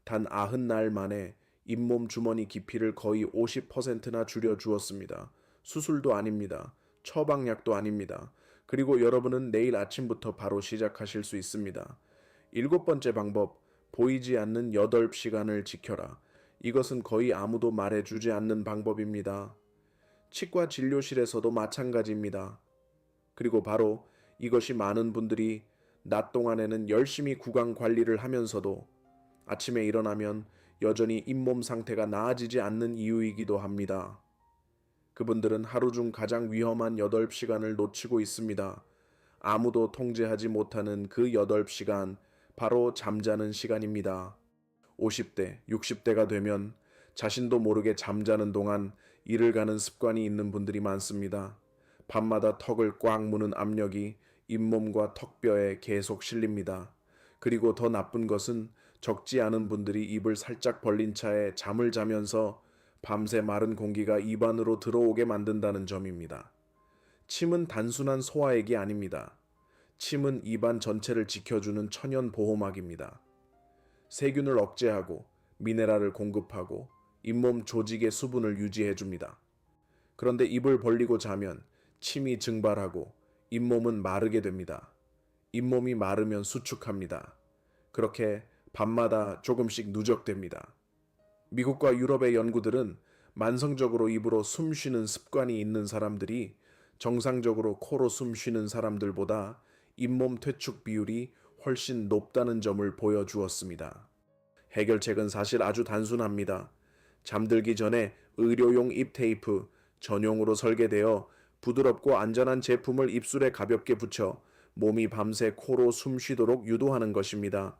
단 90날 만에 잇몸 주머니 깊이를 거의 50%나 줄여 주었습니다. 수술도 아닙니다. 처방약도 아닙니다. 그리고 여러분은 내일 아침부터 바로 시작하실 수 있습니다. 일곱 번째 방법, 보이지 않는 8시간을 지켜라. 이것은 거의 아무도 말해주지 않는 방법입니다. 치과 진료실에서도 마찬가지입니다. 그리고 바로 이것이 많은 분들이 낮 동안에는 열심히 구강 관리를 하면서도 아침에 일어나면 여전히 잇몸 상태가 나아지지 않는 이유이기도 합니다. 그분들은 하루 중 가장 위험한 8시간을 놓치고 있습니다. 아무도 통제하지 못하는 그 8시간, 바로 잠자는 시간입니다. 50대, 60대가 되면 자신도 모르게 잠자는 동안 일을 가는 습관이 있는 분들이 많습니다. 밤마다 턱을 꽉 무는 압력이 잇몸과 턱뼈에 계속 실립니다. 그리고 더 나쁜 것은 적지 않은 분들이 입을 살짝 벌린 차에 잠을 자면서 밤새 마른 공기가 입안으로 들어오게 만든다는 점입니다. 침은 단순한 소화액이 아닙니다. 침은 입안 전체를 지켜주는 천연 보호막입니다. 세균을 억제하고 미네랄을 공급하고 잇몸 조직의 수분을 유지해줍니다. 그런데 입을 벌리고 자면 침이 증발하고 잇몸은 마르게 됩니다. 잇몸이 마르면 수축합니다. 그렇게 밤마다 조금씩 누적됩니다. 미국과 유럽의 연구들은 만성적으로 입으로 숨 쉬는 습관이 있는 사람들이 정상적으로 코로 숨 쉬는 사람들보다 잇몸 퇴축 비율이 훨씬 높다는 점을 보여주었습니다. 해결책은 사실 아주 단순합니다. 잠들기 전에 의료용 입 테이프, 전용으로 설계되어 부드럽고 안전한 제품을 입술에 가볍게 붙여 몸이 밤새 코로 숨 쉬도록 유도하는 것입니다.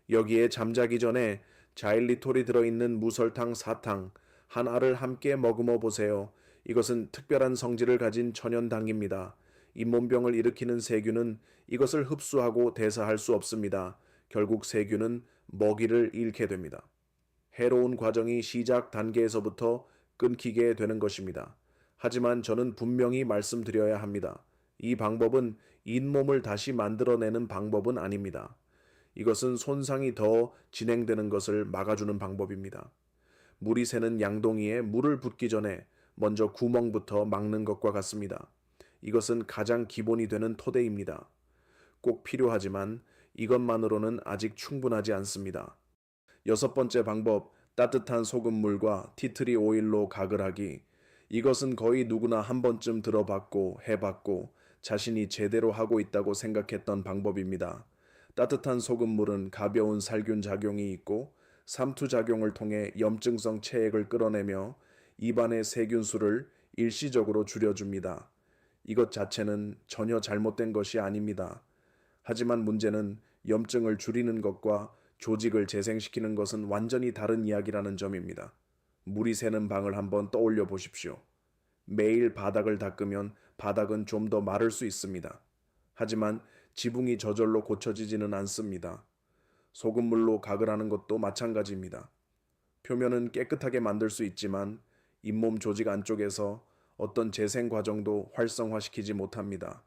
여기에 잠자기 전에 자일리톨이 들어있는 무설탕 사탕, 한 알을 함께 머금어 보세요. 이것은 특별한 성질을 가진 천연당입니다. 잇몸병을 일으키는 세균은 이것을 흡수하고 대사할 수 없습니다. 결국 세균은 먹이를 잃게 됩니다. 해로운 과정이 시작 단계에서부터 끊기게 되는 것입니다. 하지만 저는 분명히 말씀드려야 합니다. 이 방법은 잇몸을 다시 만들어내는 방법은 아닙니다. 이것은 손상이 더 진행되는 것을 막아주는 방법입니다. 물이 새는 양동이에 물을 붓기 전에 먼저 구멍부터 막는 것과 같습니다. 이것은 가장 기본이 되는 토대입니다. 꼭 필요하지만 이것만으로는 아직 충분하지 않습니다. 여섯 번째 방법, 따뜻한 소금물과 티트리 오일로 가글 하기. 이것은 거의 누구나 한 번쯤 들어봤고 해봤고 자신이 제대로 하고 있다고 생각했던 방법입니다. 따뜻한 소금물은 가벼운 살균 작용이 있고 삼투 작용을 통해 염증성 체액을 끌어내며 입안의 세균수를 일시적으로 줄여줍니다. 이것 자체는 전혀 잘못된 것이 아닙니다. 하지만 문제는 염증을 줄이는 것과 조직을 재생시키는 것은 완전히 다른 이야기라는 점입니다. 물이 새는 방을 한번 떠올려 보십시오. 매일 바닥을 닦으면 바닥은 좀 더 마를 수 있습니다. 하지만 지붕이 저절로 고쳐지지는 않습니다. 소금물로 가글하는 것도 마찬가지입니다. 표면은 깨끗하게 만들 수 있지만 잇몸 조직 안쪽에서 어떤 재생 과정도 활성화시키지 못합니다.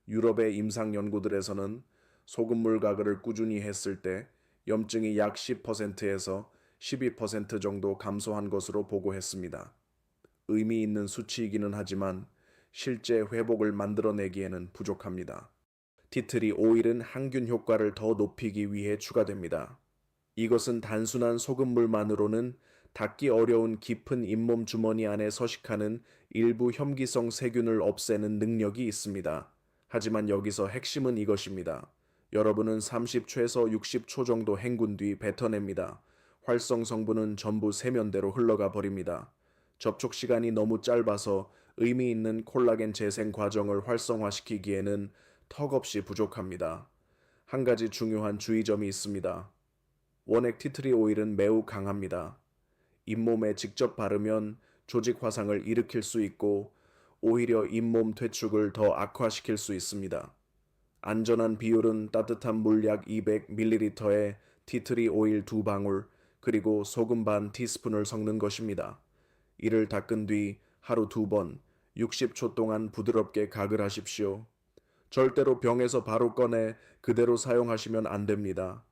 유럽의 임상 연구들에서는 소금물 가글을 꾸준히 했을 때 염증이 약 10%에서 12% 정도 감소한 것으로 보고했습니다. 의미 있는 수치이기는 하지만 실제 회복을 만들어내기에는 부족합니다. 티트리 오일은 항균 효과를 더 높이기 위해 추가됩니다. 이것은 단순한 소금물만으로는 닦기 어려운 깊은 잇몸 주머니 안에 서식하는 일부 혐기성 세균을 없애는 능력이 있습니다. 하지만 여기서 핵심은 이것입니다. 여러분은 30초에서 60초 정도 헹군 뒤 뱉어냅니다. 활성 성분은 전부 세면대로 흘러가 버립니다. 접촉 시간이 너무 짧아서 의미 있는 콜라겐 재생 과정을 활성화시키기에는 턱없이 부족합니다. 한 가지 중요한 주의점이 있습니다. 원액 티트리 오일은 매우 강합니다. 잇몸에 직접 바르면 조직 화상을 일으킬 수 있고 오히려 잇몸 퇴축을 더 악화시킬 수 있습니다. 안전한 비율은 따뜻한 물 약 200ml에 티트리 오일 2방울 그리고 소금 반 티스푼을 섞는 것입니다. 이를 닦은 뒤 하루 2번 60초 동안 부드럽게 가글하십시오. 절대로 병에서 바로 꺼내 그대로 사용하시면 안 됩니다.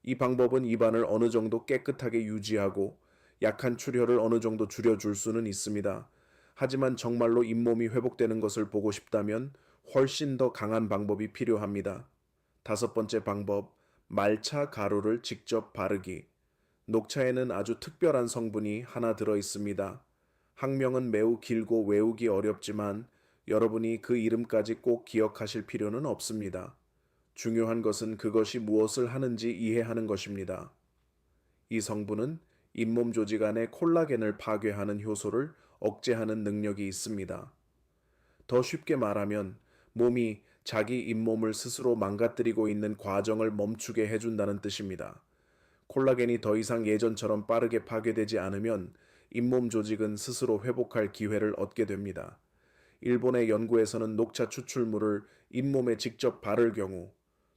이 방법은 입안을 어느 정도 깨끗하게 유지하고 약한 출혈을 어느 정도 줄여줄 수는 있습니다. 하지만 정말로 잇몸이 회복되는 것을 보고 싶다면 훨씬 더 강한 방법이 필요합니다. 다섯 번째 방법, 말차 가루를 직접 바르기. 녹차에는 아주 특별한 성분이 하나 들어 있습니다. 학명은 매우 길고 외우기 어렵지만 여러분이 그 이름까지 꼭 기억하실 필요는 없습니다. 중요한 것은 그것이 무엇을 하는지 이해하는 것입니다. 이 성분은 잇몸 조직 안에 콜라겐을 파괴하는 효소를 억제하는 능력이 있습니다. 더 쉽게 말하면 몸이 자기 잇몸을 스스로 망가뜨리고 있는 과정을 멈추게 해준다는 뜻입니다. 콜라겐이 더 이상 예전처럼 빠르게 파괴되지 않으면 잇몸 조직은 스스로 회복할 기회를 얻게 됩니다. 일본의 연구에서는 녹차 추출물을 잇몸에 직접 바를 경우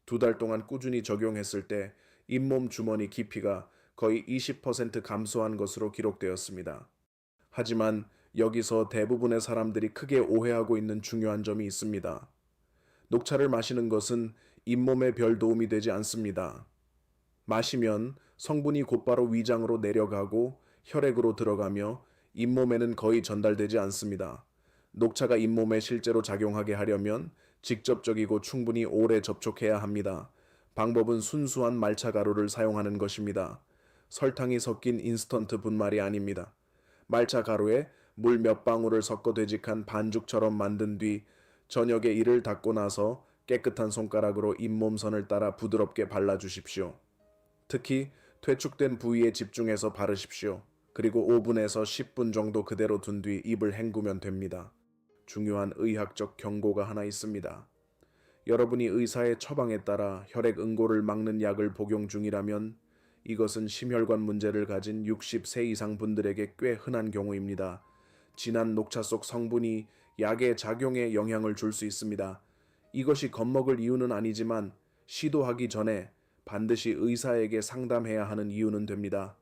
2달 동안 꾸준히 적용했을 때 잇몸 주머니 깊이가 거의 20% 감소한 것으로 기록되었습니다. 하지만 여기서 대부분의 사람들이 크게 오해하고 있는 중요한 점이 있습니다. 녹차를 마시는 것은 잇몸에 별 도움이 되지 않습니다. 마시면 성분이 곧바로 위장으로 내려가고 혈액으로 들어가며 잇몸에는 거의 전달되지 않습니다. 녹차가 잇몸에 실제로 작용하게 하려면 직접적이고 충분히 오래 접촉해야 합니다. 방법은 순수한 말차 가루를 사용하는 것입니다. 설탕이 섞인 인스턴트 분말이 아닙니다. 말차 가루에 물 몇 방울을 섞어 되직한 반죽처럼 만든 뒤 저녁에 이를 닦고 나서 깨끗한 손가락으로 잇몸선을 따라 부드럽게 발라주십시오. 특히 퇴축된 부위에 집중해서 바르십시오. 그리고 5분에서 10분 정도 그대로 둔 뒤 입을 헹구면 됩니다. 중요한 의학적 경고가 하나 있습니다. 여러분이 의사의 처방에 따라 혈액 응고를 막는 약을 복용 중이라면 이것은 심혈관 문제를 가진 60세 이상 분들에게 꽤 흔한 경우입니다. 진한 녹차 속 성분이 약의 작용에 영향을 줄 수 있습니다. 이것이 겁먹을 이유는 아니지만 시도하기 전에 반드시 의사에게 상담해야 하는 이유는 됩니다.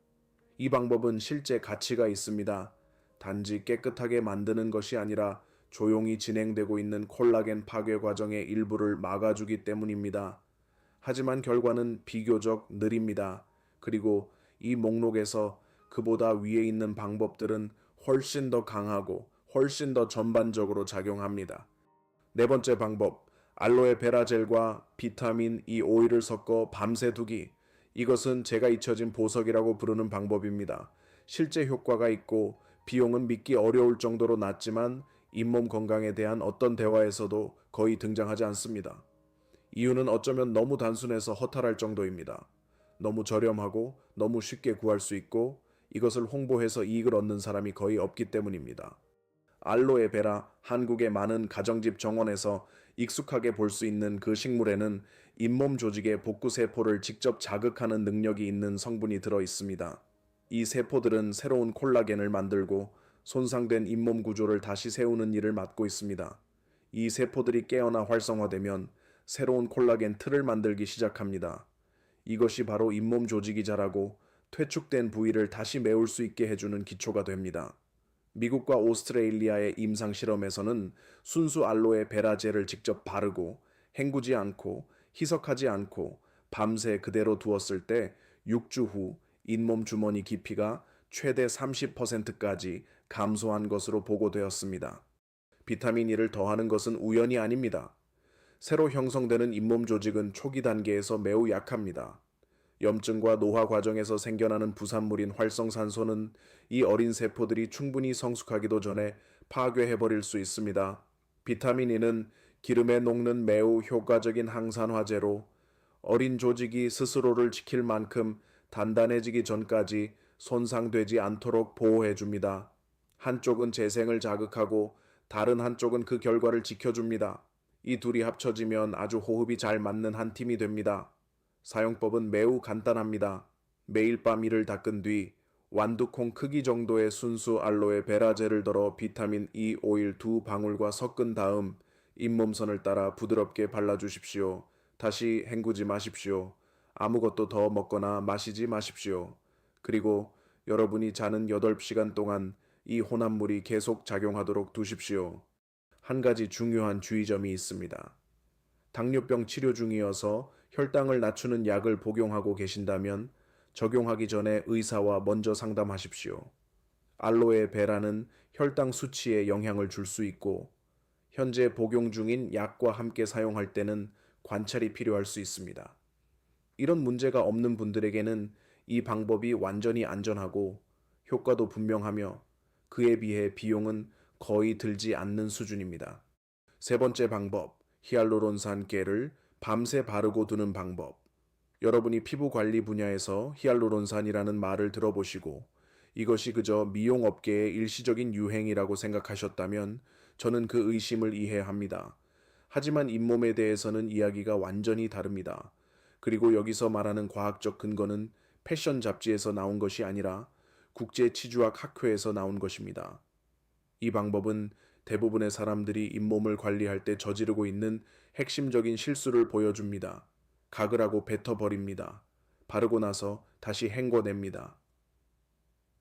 이 방법은 실제 가치가 있습니다. 단지 깨끗하게 만드는 것이 아니라 조용히 진행되고 있는 콜라겐 파괴 과정의 일부를 막아주기 때문입니다. 하지만 결과는 비교적 느립니다. 그리고 이 목록에서 그보다 위에 있는 방법들은 훨씬 더 강하고 훨씬 더 전반적으로 작용합니다. 네 번째 방법, 알로에 베라 젤과 비타민 E 오일을 섞어 밤새 두기. 이것은 제가 잊혀진 보석이라고 부르는 방법입니다. 실제 효과가 있고 비용은 믿기 어려울 정도로 낮지만 잇몸 건강에 대한 어떤 대화에서도 거의 등장하지 않습니다. 이유는 어쩌면 너무 단순해서 허탈할 정도입니다. 너무 저렴하고 너무 쉽게 구할 수 있고 이것을 홍보해서 이익을 얻는 사람이 거의 없기 때문입니다. 알로에베라, 한국의 많은 가정집 정원에서 익숙하게 볼 수 있는 그 식물에는 잇몸 조직의 복구 세포를 직접 자극하는 능력이 있는 성분이 들어 있습니다. 이 세포들은 새로운 콜라겐을 만들고 손상된 잇몸 구조를 다시 세우는 일을 맡고 있습니다. 이 세포들이 깨어나 활성화되면 새로운 콜라겐 틀을 만들기 시작합니다. 이것이 바로 잇몸 조직이 자라고 퇴축된 부위를 다시 메울 수 있게 해주는 기초가 됩니다. 미국과 오스트레일리아의 임상 실험에서는 순수 알로에 베라젤을 직접 바르고 헹구지 않고 희석하지 않고 밤새 그대로 두었을 때 6주 후 잇몸 주머니 깊이가 최대 30%까지 감소한 것으로 보고되었습니다. 비타민 E를 더하는 것은 우연이 아닙니다. 새로 형성되는 잇몸 조직은 초기 단계에서 매우 약합니다. 염증과 노화 과정에서 생겨나는 부산물인 활성산소는 이 어린 세포들이 충분히 성숙하기도 전에 파괴해버릴 수 있습니다. 비타민 E는 기름에 녹는 매우 효과적인 항산화제로 어린 조직이 스스로를 지킬 만큼 단단해지기 전까지 손상되지 않도록 보호해줍니다. 한쪽은 재생을 자극하고 다른 한쪽은 그 결과를 지켜줍니다. 이 둘이 합쳐지면 아주 호흡이 잘 맞는 한 팀이 됩니다. 사용법은 매우 간단합니다. 매일 밤 이를 닦은 뒤 완두콩 크기 정도의 순수 알로에 베라젤을 덜어 비타민 E 오일 2방울과 섞은 다음 잇몸선을 따라 부드럽게 발라주십시오. 다시 헹구지 마십시오. 아무것도 더 먹거나 마시지 마십시오. 그리고 여러분이 자는 8시간 동안 이 혼합물이 계속 작용하도록 두십시오. 한 가지 중요한 주의점이 있습니다. 당뇨병 치료 중이어서 혈당을 낮추는 약을 복용하고 계신다면 적용하기 전에 의사와 먼저 상담하십시오. 알로에 베라는 혈당 수치에 영향을 줄 수 있고 현재 복용 중인 약과 함께 사용할 때는 관찰이 필요할 수 있습니다. 이런 문제가 없는 분들에게는 이 방법이 완전히 안전하고 효과도 분명하며 그에 비해 비용은 거의 들지 않는 수준입니다. 세 번째 방법, 히알루론산 겔을 밤새 바르고 두는 방법. 여러분이 피부 관리 분야에서 히알루론산이라는 말을 들어보시고 이것이 그저 미용업계의 일시적인 유행이라고 생각하셨다면 저는 그 의심을 이해합니다. 하지만 잇몸에 대해서는 이야기가 완전히 다릅니다. 그리고 여기서 말하는 과학적 근거는 패션 잡지에서 나온 것이 아니라 국제치주학 학회에서 나온 것입니다. 이 방법은 대부분의 사람들이 잇몸을 관리할 때 저지르고 있는 핵심적인 실수를 보여줍니다. 각을 하고 뱉어버립니다. 바르고 나서 다시 헹궈냅니다.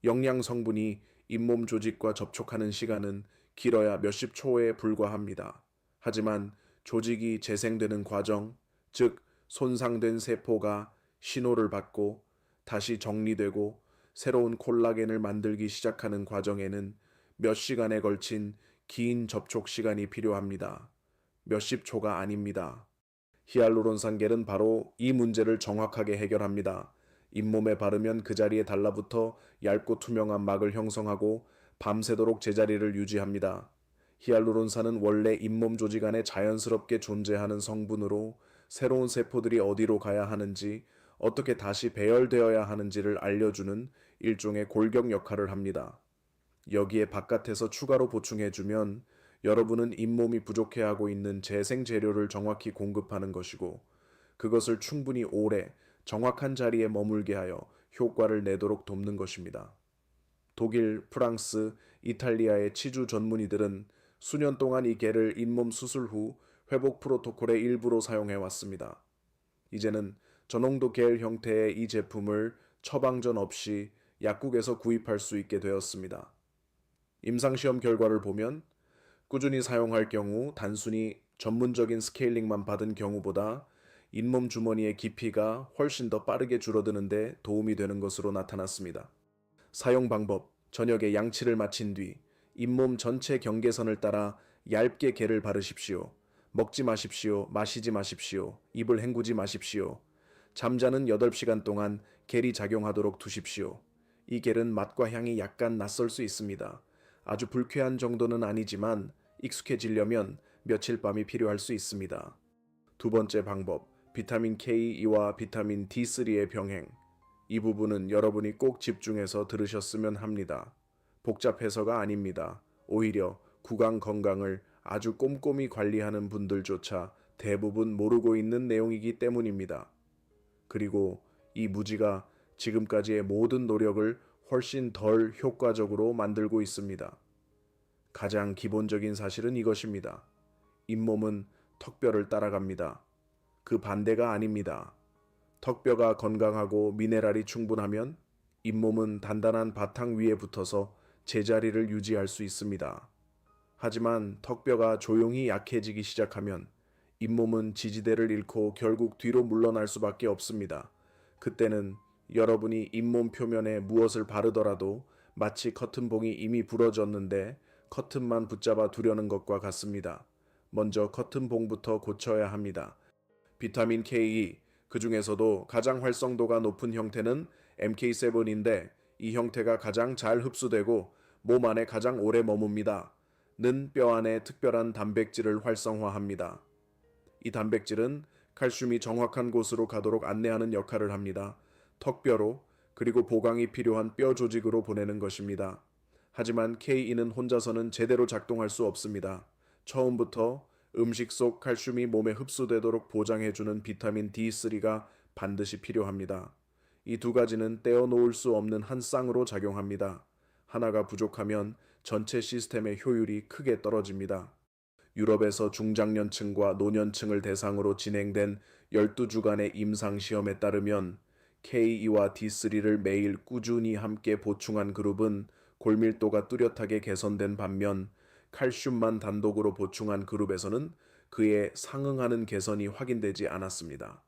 영양 성분이 잇몸 조직과 접촉하는 시간은 길어야 몇십 초에 불과합니다. 하지만 조직이 재생되는 과정, 즉 손상된 세포가 신호를 받고 다시 정리되고 새로운 콜라겐을 만들기 시작하는 과정에는 몇 시간에 걸친 긴 접촉 시간이 필요합니다. 몇십 초가 아닙니다. 히알루론산 겔은 바로 이 문제를 정확하게 해결합니다. 잇몸에 바르면 그 자리에 달라붙어 얇고 투명한 막을 형성하고 밤새도록 제자리를 유지합니다. 히알루론산은 원래 잇몸 조직 안에 자연스럽게 존재하는 성분으로 새로운 세포들이 어디로 가야 하는지, 어떻게 다시 배열되어야 하는지를 알려주는 일종의 골격 역할을 합니다. 여기에 바깥에서 추가로 보충해주면 여러분은 잇몸이 부족해하고 있는 재생 재료를 정확히 공급하는 것이고 그것을 충분히 오래 정확한 자리에 머물게 하여 효과를 내도록 돕는 것입니다. 독일, 프랑스, 이탈리아의 치주 전문의들은 수년 동안 이 겔을 잇몸 수술 후 회복 프로토콜의 일부로 사용해 왔습니다. 이제는 저농도 겔 형태의 이 제품을 처방전 없이 약국에서 구입할 수 있게 되었습니다. 임상시험 결과를 보면 꾸준히 사용할 경우 단순히 전문적인 스케일링만 받은 경우보다 잇몸 주머니의 깊이가 훨씬 더 빠르게 줄어드는데 도움이 되는 것으로 나타났습니다. 사용 방법, 저녁에 양치를 마친 뒤 잇몸 전체 경계선을 따라 얇게 겔을 바르십시오. 먹지 마십시오. 마시지 마십시오. 입을 헹구지 마십시오. 잠자는 8시간 동안 겔이 작용하도록 두십시오. 이 겔은 맛과 향이 약간 낯설 수 있습니다. 아주 불쾌한 정도는 아니지만 익숙해지려면 며칠 밤이 필요할 수 있습니다. 두 번째 방법, 비타민 K2와 비타민 D3의 병행. 이 부분은 여러분이 꼭 집중해서 들으셨으면 합니다. 복잡해서가 아닙니다. 오히려 구강 건강을 아주 꼼꼼히 관리하는 분들조차 대부분 모르고 있는 내용이기 때문입니다. 그리고 이 무지가 지금까지의 모든 노력을 훨씬 덜 효과적으로 만들고 있습니다. 가장 기본적인 사실은 이것입니다. 잇몸은 턱뼈를 따라갑니다. 그 반대가 아닙니다. 턱뼈가 건강하고 미네랄이 충분하면 잇몸은 단단한 바탕 위에 붙어서 제자리를 유지할 수 있습니다. 하지만 턱뼈가 조용히 약해지기 시작하면 잇몸은 지지대를 잃고 결국 뒤로 물러날 수밖에 없습니다. 그때는 여러분이 잇몸 표면에 무엇을 바르더라도 마치 커튼봉이 이미 부러졌는데 커튼만 붙잡아 두려는 것과 같습니다. 먼저 커튼봉부터 고쳐야 합니다. 비타민 K, 그 중에서도 가장 활성도가 높은 형태는 MK7인데 이 형태가 가장 잘 흡수되고 몸 안에 가장 오래 머뭅니다. 는 뼈 안에 특별한 단백질을 활성화합니다. 이 단백질은 칼슘이 정확한 곳으로 가도록 안내하는 역할을 합니다. 턱뼈로 그리고 보강이 필요한 뼈 조직으로 보내는 것입니다. 하지만 K2는 혼자서는 제대로 작동할 수 없습니다. 처음부터 음식 속 칼슘이 몸에 흡수되도록 보장해주는 비타민 D3가 반드시 필요합니다. 이 두 가지는 떼어놓을 수 없는 한 쌍으로 작용합니다. 하나가 부족하면 전체 시스템의 효율이 크게 떨어집니다. 유럽에서 중장년층과 노년층을 대상으로 진행된 12주간의 임상시험에 따르면 K2와 D3를 매일 꾸준히 함께 보충한 그룹은 골밀도가 뚜렷하게 개선된 반면 칼슘만 단독으로 보충한 그룹에서는 그에 상응하는 개선이 확인되지 않았습니다.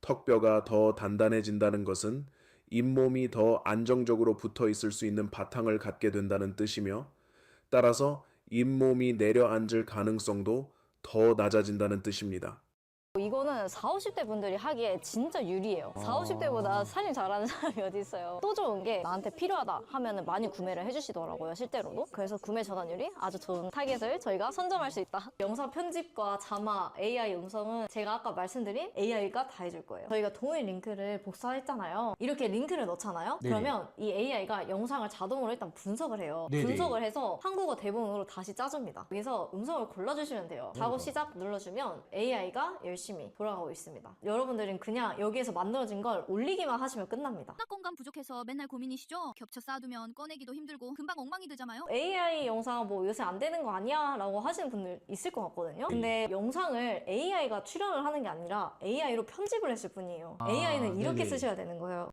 턱뼈가 더 단단해진다는 것은 잇몸이 더 안정적으로 붙어 있을 수 있는 바탕을 갖게 된다는 뜻이며, 따라서 잇몸이 내려앉을 가능성도 더 낮아진다는 뜻입니다. 이거는 4, 50대 분들이 하기에 진짜 유리해요. 4, 50대보다 살림 잘하는 사람이 어디 있어요. 또 좋은 게 나한테 필요하다 하면 많이 구매를 해주시더라고요, 실제로도. 그래서 구매 전환율이 아주 좋은 타겟을 저희가 선점할 수 있다. 영상 편집과 자막, AI 음성은 제가 아까 말씀드린 AI가 다 해줄 거예요. 저희가 동일 링크를 복사했잖아요. 이렇게 링크를 넣잖아요. 네네. 그러면 이 AI가 영상을 자동으로 일단 분석을 해요. 네네. 분석을 해서 한국어 대본으로 다시 짜줍니다. 여기서 음성을 골라주시면 돼요. 작업 시작 눌러주면 AI가 열심히 돌아가고 있습니다. 여러분들은 그냥 여기에서 만들어진 걸 올리기만 하시면 끝납니다. 수납 공간 부족해서 맨날 고민이시죠? 겹쳐 쌓아두면 꺼내기도 힘들고 금방 엉망이 되잖아요. AI 영상 뭐 요새 안 되는 거 아니야? 라고 하시는 분들 있을 것 같거든요. 근데 영상을 AI가 출연을 하는 게 아니라 AI로 편집을 했을 뿐이에요. AI는 이렇게 네네. 쓰셔야 되는 거예요.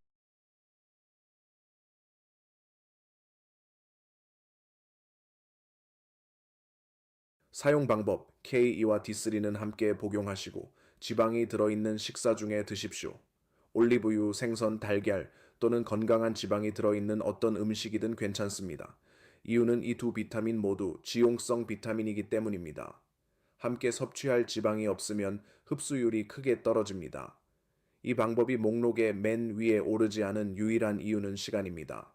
사용 방법 K2와 D3는 함께 복용하시고 지방이 들어있는 식사 중에 드십시오. 올리브유, 생선, 달걀 또는 건강한 지방이 들어있는 어떤 음식이든 괜찮습니다. 이유는 이 두 비타민 모두 지용성 비타민이기 때문입니다. 함께 섭취할 지방이 없으면 흡수율이 크게 떨어집니다. 이 방법이 목록의 맨 위에 오르지 않은 유일한 이유는 시간입니다.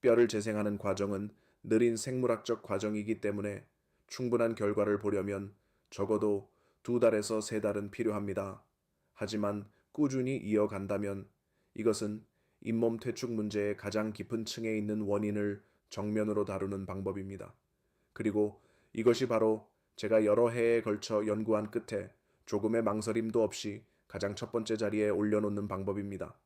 뼈를 재생하는 과정은 느린 생물학적 과정이기 때문에 충분한 결과를 보려면 적어도 2달에서 3달은 필요합니다. 하지만 꾸준히 이어간다면 이것은 잇몸 퇴축 문제의 가장 깊은 층에 있는 원인을 정면으로 다루는 방법입니다. 그리고 이것이 바로 제가 여러 해에 걸쳐 연구한 끝에 조금의 망설임도 없이 가장 첫 번째 자리에 올려놓는 방법입니다.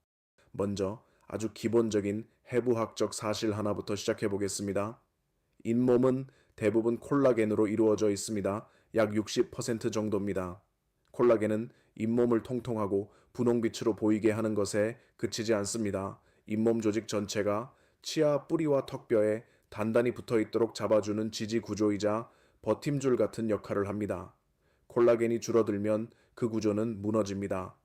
먼저 아주 기본적인 해부학적 사실 하나부터 시작해 보겠습니다. 잇몸은 대부분 콜라겐으로 이루어져 있습니다. 약 60% 정도입니다. 콜라겐은 잇몸을 통통하고 분홍빛으로 보이게 하는 것에 그치지 않습니다. 잇몸 조직 전체가 치아 뿌리와 턱뼈에 단단히 붙어 있도록 잡아주는 지지 구조이자 버팀줄 같은 역할을 합니다. 콜라겐이 줄어들면 그 구조는 무너집니다.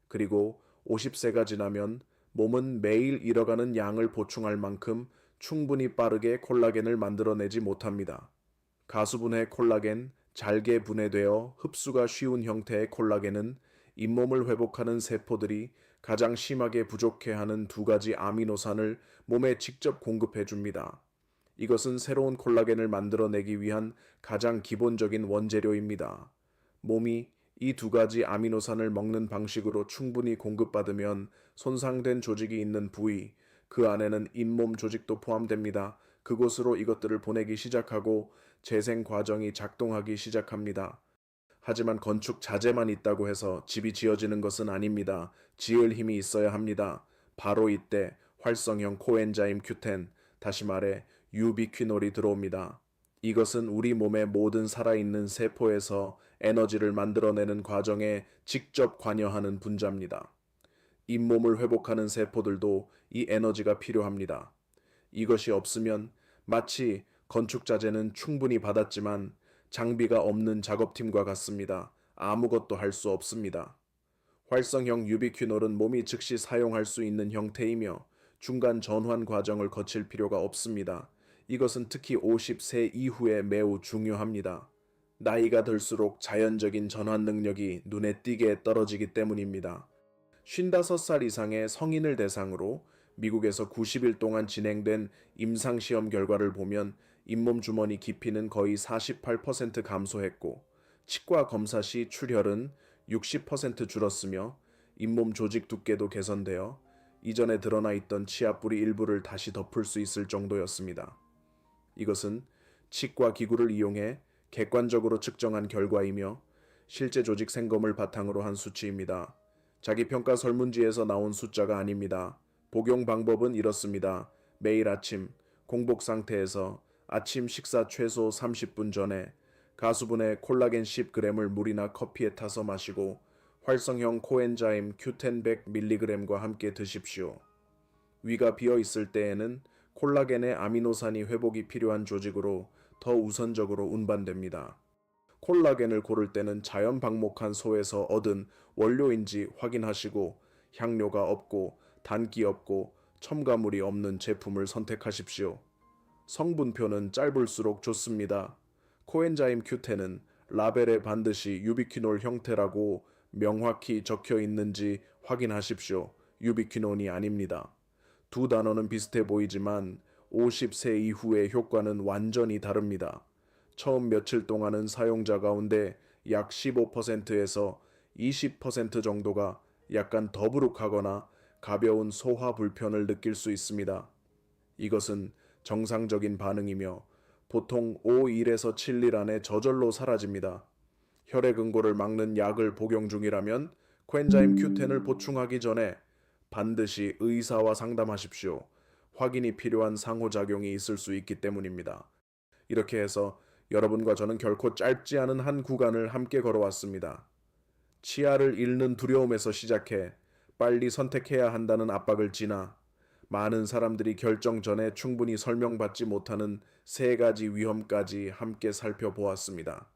그리고 50세가 지나면 몸은 매일 잃어가는 양을 보충할 만큼 충분히 빠르게 콜라겐을 만들어내지 못합니다. 가수분해 콜라겐, 잘게 분해되어 흡수가 쉬운 형태의 콜라겐은 잇몸을 회복하는 세포들이 가장 심하게 부족해하는 2가지 아미노산을 몸에 직접 공급해 줍니다. 이것은 새로운 콜라겐을 만들어내기 위한 가장 기본적인 원재료입니다. 몸이 이 2가지 아미노산을 먹는 방식으로 충분히 공급받으면 손상된 조직이 있는 부위, 그 안에는 잇몸 조직도 포함됩니다. 그곳으로 이것들을 보내기 시작하고 재생 과정이 작동하기 시작합니다. 하지만 건축 자재만 있다고 해서 집이 지어지는 것은 아닙니다. 지을 힘이 있어야 합니다. 바로 이때 활성형 코엔자임 Q10, 다시 말해 유비퀴놀이 들어옵니다. 이것은 우리 몸의 모든 살아있는 세포에서 에너지를 만들어내는 과정에 직접 관여하는 분자입니다. 잇몸을 회복하는 세포들도 이 에너지가 필요합니다. 이것이 없으면 마치 건축자재는 충분히 받았지만 장비가 없는 작업팀과 같습니다. 아무것도 할 수 없습니다. 활성형 유비퀴놀은 몸이 즉시 사용할 수 있는 형태이며 중간 전환 과정을 거칠 필요가 없습니다. 이것은 특히 50세 이후에 매우 중요합니다. 나이가 들수록 자연적인 전환 능력이 눈에 띄게 떨어지기 때문입니다. 55살 이상의 성인을 대상으로 미국에서 90일 동안 진행된 임상시험 결과를 보면 잇몸 주머니 깊이는 거의 48% 감소했고 치과 검사 시 출혈은 60% 줄었으며 잇몸 조직 두께도 개선되어 이전에 드러나 있던 치아 뿌리 일부를 다시 덮을 수 있을 정도였습니다. 이것은 치과 기구를 이용해 객관적으로 측정한 결과이며 실제 조직 생검을 바탕으로 한 수치입니다. 자기평가 설문지에서 나온 숫자가 아닙니다. 복용 방법은 이렇습니다. 매일 아침 공복 상태에서 아침 식사 최소 30분 전에 가수분해 콜라겐 10g을 물이나 커피에 타서 마시고 활성형 코엔자임 Q10 100mg과 함께 드십시오. 위가 비어 있을 때에는 콜라겐의 아미노산이 회복이 필요한 조직으로 더 우선적으로 운반됩니다. 콜라겐을 고를 때는 자연 방목한 소에서 얻은 원료인지 확인하시고 향료가 없고 단기 없고 첨가물이 없는 제품을 선택하십시오. 성분표는 짧을수록 좋습니다. 코엔자임 Q10은 라벨에 반드시 유비퀴놀 형태라고 명확히 적혀 있는지 확인하십시오. 유비퀴논이 아닙니다. 두 단어는 비슷해 보이지만 50세 이후의 효과는 완전히 다릅니다. 처음 며칠 동안은 사용자 가운데 약 15%에서 20% 정도가 약간 더부룩하거나 가벼운 소화 불편을 느낄 수 있습니다. 이것은 정상적인 반응이며 보통 5일에서 7일 안에 저절로 사라집니다. 혈액응고를 막는 약을 복용 중이라면 코엔자임 Q10을 보충하기 전에 반드시 의사와 상담하십시오. 확인이 필요한 상호작용이 있을 수 있기 때문입니다. 이렇게 해서 여러분과 저는 결코 짧지 않은 한 구간을 함께 걸어왔습니다. 치아를 잃는 두려움에서 시작해 빨리 선택해야 한다는 압박을 지나 많은 사람들이 결정 전에 충분히 설명받지 못하는 세 가지 위험까지 함께 살펴보았습니다.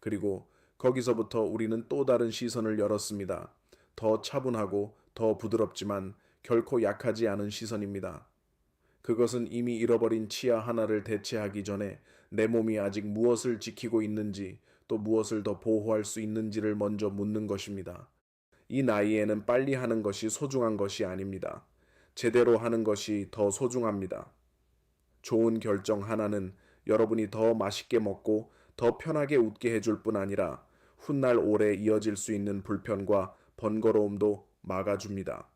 그리고 거기서부터 우리는 또 다른 시선을 열었습니다. 더 차분하고 더 부드럽지만 결코 약하지 않은 시선입니다. 그것은 이미 잃어버린 치아 하나를 대체하기 전에 내 몸이 아직 무엇을 지키고 있는지 또 무엇을 더 보호할 수 있는지를 먼저 묻는 것입니다. 이 나이에는 빨리 하는 것이 소중한 것이 아닙니다. 제대로 하는 것이 더 소중합니다. 좋은 결정 하나는 여러분이 더 맛있게 먹고 더 편하게 웃게 해줄 뿐 아니라 훗날 오래 이어질 수 있는 불편과 번거로움도 막아줍니다.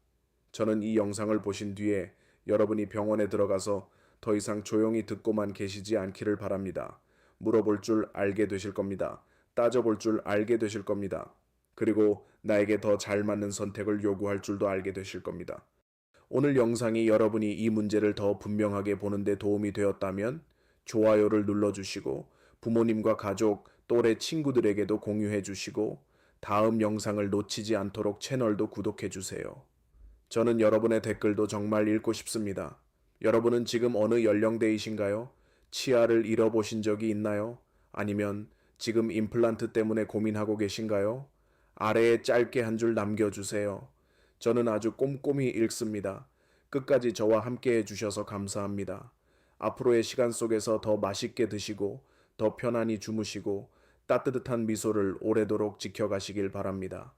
저는 이 영상을 보신 뒤에 여러분이 병원에 들어가서 더 이상 조용히 듣고만 계시지 않기를 바랍니다. 물어볼 줄 알게 되실 겁니다. 따져볼 줄 알게 되실 겁니다. 그리고 나에게 더 잘 맞는 선택을 요구할 줄도 알게 되실 겁니다. 오늘 영상이 여러분이 이 문제를 더 분명하게 보는 데 도움이 되었다면 좋아요를 눌러주시고 부모님과 가족, 또래 친구들에게도 공유해 주시고 다음 영상을 놓치지 않도록 채널도 구독해 주세요. 저는 여러분의 댓글도 정말 읽고 싶습니다. 여러분은 지금 어느 연령대이신가요? 치아를 잃어보신 적이 있나요? 아니면 지금 임플란트 때문에 고민하고 계신가요? 아래에 짧게 한 줄 남겨주세요. 저는 아주 꼼꼼히 읽습니다. 끝까지 저와 함께 해주셔서 감사합니다. 앞으로의 시간 속에서 더 맛있게 드시고 더 편안히 주무시고 따뜻한 미소를 오래도록 지켜가시길 바랍니다.